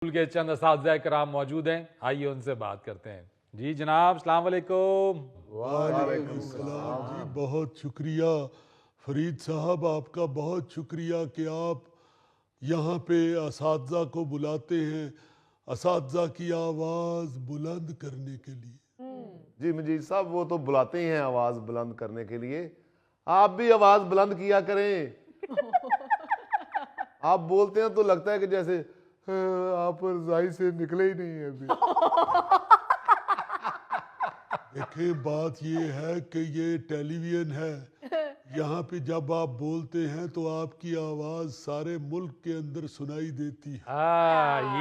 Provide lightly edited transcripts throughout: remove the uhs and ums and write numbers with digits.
School के चंद असातिज़ा कराम मौजूद हैं, आइए उनसे बात करते हैं। जी जनाब, अस्सलाम वालेकुम। वालेकुम सलाम जी, बहुत शुक्रिया फरीद साहब, आपका बहुत शुक्रिया कि आप यहाँ पे असातिज़ा को बुलाते हैं असातिज़ा की आवाज़ बुलंद करने के लिए। जी मजीद साहब, वो तो बुलाते ही हैं आवाज बुलंद करने के लिए। आप भी आवाज बुलंद किया करें। आप बोलते हैं तो लगता है कि जैसे आप रजाई से निकले ही नहीं है अभी। देखें, बात ये है कि ये टेलीविजन है, यहाँ पे जब आप बोलते हैं तो आपकी आवाज़ सारे मुल्क के अंदर सुनाई देती है।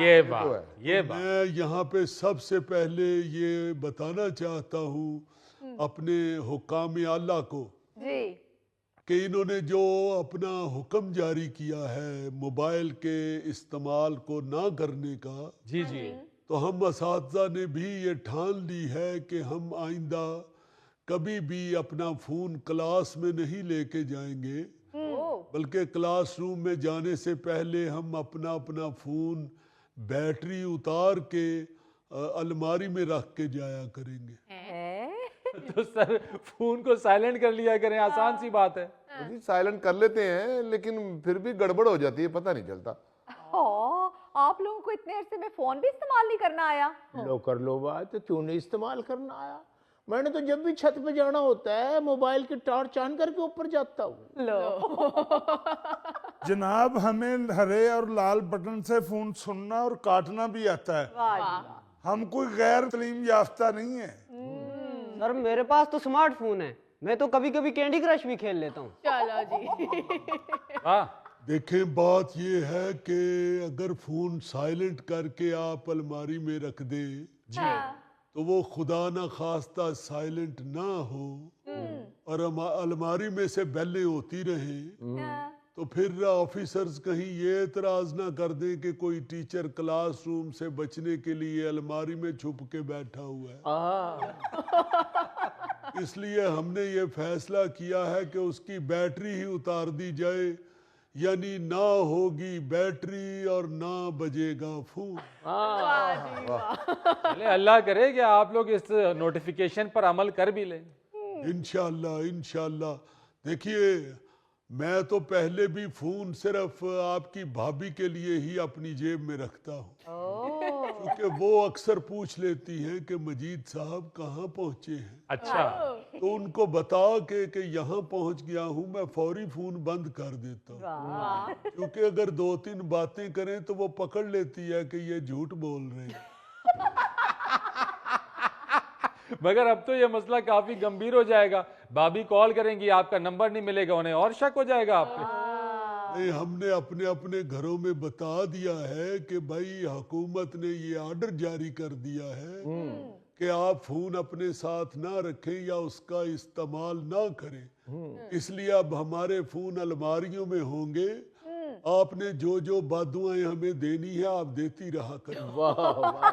ये तो बात, है। ये बात। मैं यहाँ पे सबसे पहले ये बताना चाहता हूँ अपने हुक्काम आला को जी कि इन्होंने जो अपना हुक्म जारी किया है मोबाइल के इस्तेमाल को ना करने का, जी जी। तो हम असातिज़ा ने भी ये ठान ली है कि हम आइंदा कभी भी अपना फ़ोन क्लास में नहीं लेके जाएंगे, बल्कि क्लासरूम में जाने से पहले हम अपना अपना फ़ोन बैटरी उतार के अलमारी में रख के जाया करेंगे। तो सर फोन को साइलेंट कर लिया करें, आसान सी बात है। जी साइलेंट कर लेते हैं, लेकिन फिर भी गड़बड़ हो जाती है, पता नहीं चलता। आप लोगों को इतने अरसे में फोन भी इस्तेमाल नहीं करना आया? लो कर लो बात, तो क्यों नहीं इस्तेमाल करना आया। मैंने तो जब भी छत पे जाना होता है मोबाइल की टॉर्च ऑन करके ऊपर जाता हूँ। जनाब, हमें हरे और लाल बटन से फोन सुनना और काटना भी आता है। हम कोई गैर तलीम याफ्ता नहीं है। सर मेरे पास तो स्मार्टफोन है, मैं तो कभी कभी कैंडी क्रश भी खेल लेता हूँ। चलो जी। हाँ, देखें, बात ये है कि अगर फ़ोन साइलेंट करके आप अलमारी में रख दें तो वो खुदा ना खास्ता साइलेंट ना हो और अलमारी में से बेलें होती रहें, तो फिर ऑफिसर्स कहीं ये एतराज़ ना कर दें कि कोई टीचर क्लासरूम से बचने के लिए अलमारी में छुप के बैठा हुआ है। इसलिए हमने ये फैसला किया है कि उसकी बैटरी ही उतार दी जाए, यानी ना होगी बैटरी और ना बजेगा फोन। चले अल्लाह करे कि आप लोग इस नोटिफिकेशन पर अमल कर भी लें। इंशाल्लाह इंशाल्लाह। देखिए, मैं तो पहले भी फोन सिर्फ आपकी भाभी के लिए ही अपनी जेब में रखता हूँ, क्योंकि वो अक्सर पूछ लेती हैं कि मजीद साहब कहाँ पहुँचे हैं। अच्छा, तो उनको बता के यहाँ पहुँच गया हूँ, मैं फौरी फोन बंद कर देता हूँ, क्योंकि अगर दो तीन बातें करें तो वो पकड़ लेती है कि ये झूठ बोल रहे हैं। मगर अब तो ये मसला काफी गंभीर हो जाएगा। भाभी कॉल करेंगी, आपका नंबर नहीं मिलेगा, उन्हें और शक हो जाएगा आप पे। नहीं, हमने अपने अपने घरों में बता दिया है कि भाई हुकूमत ने ये ऑर्डर जारी कर दिया है कि आप फोन अपने साथ ना रखें या उसका इस्तेमाल ना करें। इसलिए अब हमारे फोन अलमारियों में होंगे। आपने जो जो बदुआएं हमें देनी है आप देती रहा करें। वाह वाह वाह।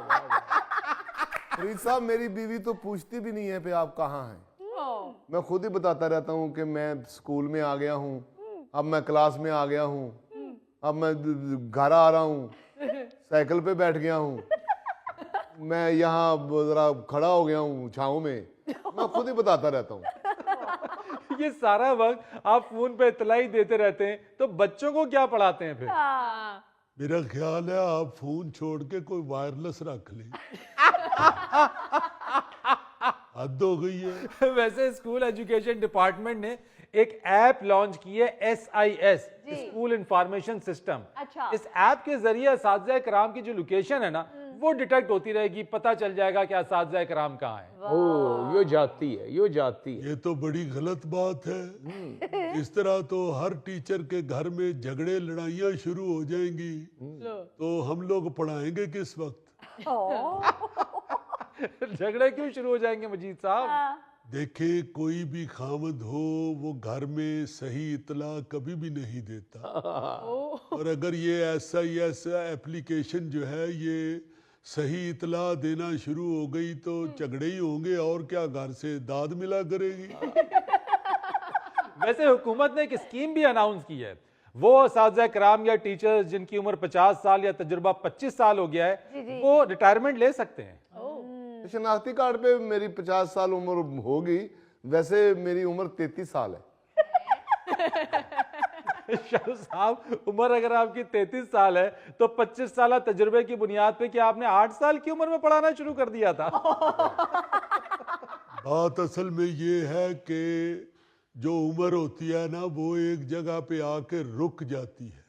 फरीद साहब, मेरी बीवी तो पूछती भी नहीं है पे आप कहाँ हैं। मैं खुद ही बताता रहता हूँ कि मैं स्कूल में आ गया हूँ, अब मैं क्लास में आ गया हूँ, अब मैं घर आ रहा हूँ, साइकिल पे बैठ गया हूँ, मैं यहाँ जरा खड़ा हो गया हूँ छाँव में। मैं खुद ही बताता रहता हूँ। ये सारा वक्त आप फोन पे इतलाई देते रहते हैं, तो बच्चों को क्या पढ़ाते हैं फिर? मेरा ख्याल है आप फोन छोड़ के कोई वायरलेस रख लें। हद हो गई है। वैसे स्कूल एजुकेशन डिपार्टमेंट ने एक ऐप लॉन्च की है, SIS स्कूल इंफॉर्मेशन सिस्टम। अच्छा। इस ऐप के जरिए असातिज़ा कराम की जो लोकेशन है ना, वो डिटेक्ट होती रहेगी, पता चल जाएगा कि असातिज़ा कराम कहाँ है। ओ यो जाती है, यो जाती है। ये तो बड़ी गलत बात है। इस तरह तो हर टीचर के घर में झगड़े लड़ाइयाँ शुरू हो जाएंगी, तो हम लोग पढ़ाएंगे किस वक्त? झगड़े क्यों शुरू हो जाएंगे मजीद साहब? देखे, कोई भी खामद हो वो घर में सही इतला कभी भी नहीं देता, और अगर ये SIS एप्लीकेशन जो है ये सही इतला देना शुरू हो गई तो झगड़े ही होंगे, और क्या घर से दाद मिला करेगी। वैसे हुकूमत ने एक स्कीम भी अनाउंस की है, वो असातिज़ा कराम या टीचर्स जिनकी उम्र 50 साल या तजुर्बा 25 साल हो गया है वो रिटायरमेंट ले सकते हैं। शनाख्ती कार्ड पे मेरी 50 साल उम्र होगी, वैसे मेरी उम्र 33 साल है। शाह साहब, उम्र अगर आपकी 33 साल है तो 25 साल तजुर्बे की बुनियाद पे क्या आपने 8 साल की उम्र में पढ़ाना शुरू कर दिया था? बात असल में ये है कि जो उम्र होती है ना वो एक जगह पे आके रुक जाती है।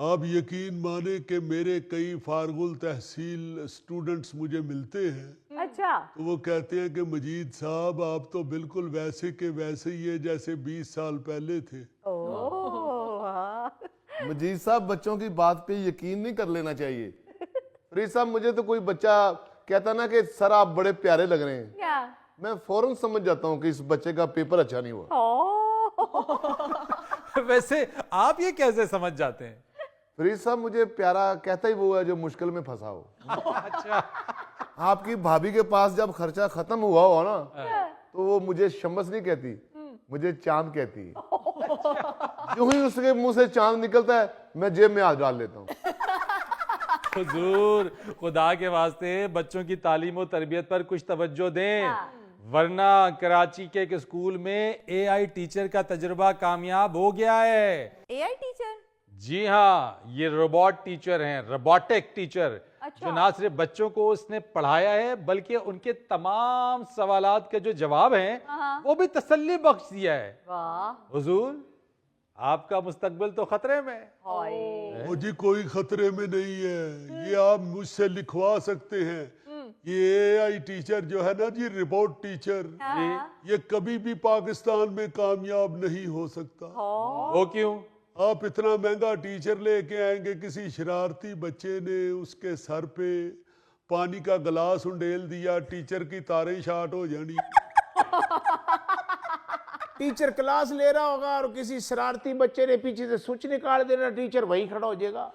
आप यकीन माने कि मेरे कई फारगुल तहसील स्टूडेंट्स मुझे मिलते हैं, अच्छा, तो वो कहते हैं कि मजीद साहब आप तो बिल्कुल वैसे के वैसे ही है जैसे 20 साल पहले थे। मजीद साहब, बच्चों की बात पे यकीन नहीं कर लेना चाहिए। फरीद साहब, मुझे तो कोई बच्चा कहता ना कि सर आप बड़े प्यारे लग रहे हैं, क्या? मैं फौरन समझ जाता हूँ कि इस बच्चे का पेपर अच्छा नहीं हुआ। वैसे आप ये कैसे समझ जाते हैं? फरीद साहब, मुझे प्यारा कहता ही वो है जो मुश्किल में फंसा हो। अच्छा, आपकी भाभी के पास जब खर्चा खत्म हुआ हो ना, तो वो मुझे शम्स नहीं कहती, मुझे चांद कहती है। जो ही उसके मुंह से चांद निकलता है मैं जेब में हाथ डाल लेता हूँ। हुजूर खुदा के वास्ते बच्चों की तालीम और तरबियत पर कुछ तवज्जो दें, वरना कराची के एक स्कूल में AI टीचर का तजुर्बा कामयाब हो गया है। AI teacher? जी हाँ, ये रोबोट टीचर हैं, रोबोटिक टीचर, जो ना सिर्फ बच्चों को उसने पढ़ाया है बल्कि उनके तमाम सवालात के जो जवाब हैं वो भी तसल्ली बख्श दिया है। वाह, हुजूर आपका मुस्तकबिल तो खतरे में। वो जी कोई खतरे में नहीं है, ये आप मुझसे लिखवा सकते हैं। ये AI टीचर जो है ना जी, रिपोर्ट टीचर, ये कभी भी पाकिस्तान में कामयाब नहीं हो सकता। वो क्यों? आप इतना महंगा टीचर लेके आएंगे, किसी शरारती बच्चे ने उसके सर पे पानी का गिलास उंडेल दिया, टीचर की तारें शार्ट हो जानी। टीचर क्लास ले रहा होगा और किसी शरारती बच्चे ने पीछे से स्विच निकाल देना, टीचर वहीं खड़ा हो जाएगा।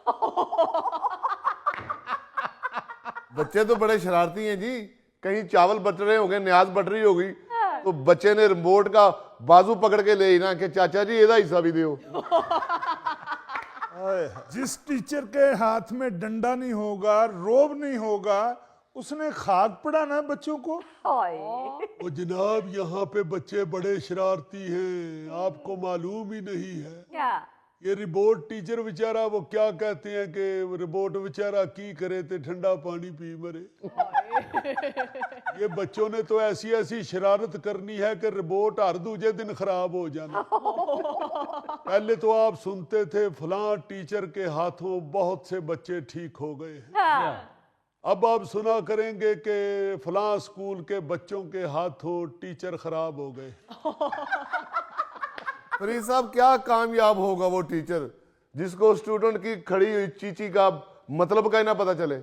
बच्चे तो बड़े शरारती हैं जी, कहीं चावल बट रहे होंगे, न्याज बट रही होगी, तो बच्चे ने रिमोट का बाजू पकड़ के ले ना कि चाचा जी एदा हिस्सा भी दो। जिस टीचर के हाथ में डंडा नहीं होगा, रोब नहीं होगा, उसने खाक पढ़ाना है बच्चों को। वो जनाब यहाँ पे बच्चे बड़े शरारती हैं, आपको मालूम ही नहीं है। क्या? ये रिपोर्ट टीचर बेचारा वो क्या कहते हैं कि रिपोर्ट बेचारा की करे ते ठंडा पानी पी मरे। ये बच्चों ने तो ऐसी ऐसी शरारत करनी है कि रिपोर्ट हर दूजे दिन खराब हो जाना। पहले तो आप सुनते थे फलां टीचर के हाथों बहुत से बच्चे ठीक हो गए हैं, अब आप सुना करेंगे कि फलां स्कूल के बच्चों के हाथों टीचर खराब हो गए। फरीद साहब, क्या कामयाब होगा वो टीचर जिसको स्टूडेंट की खड़ी हुई चीची का मतलब का ही ना पता चले।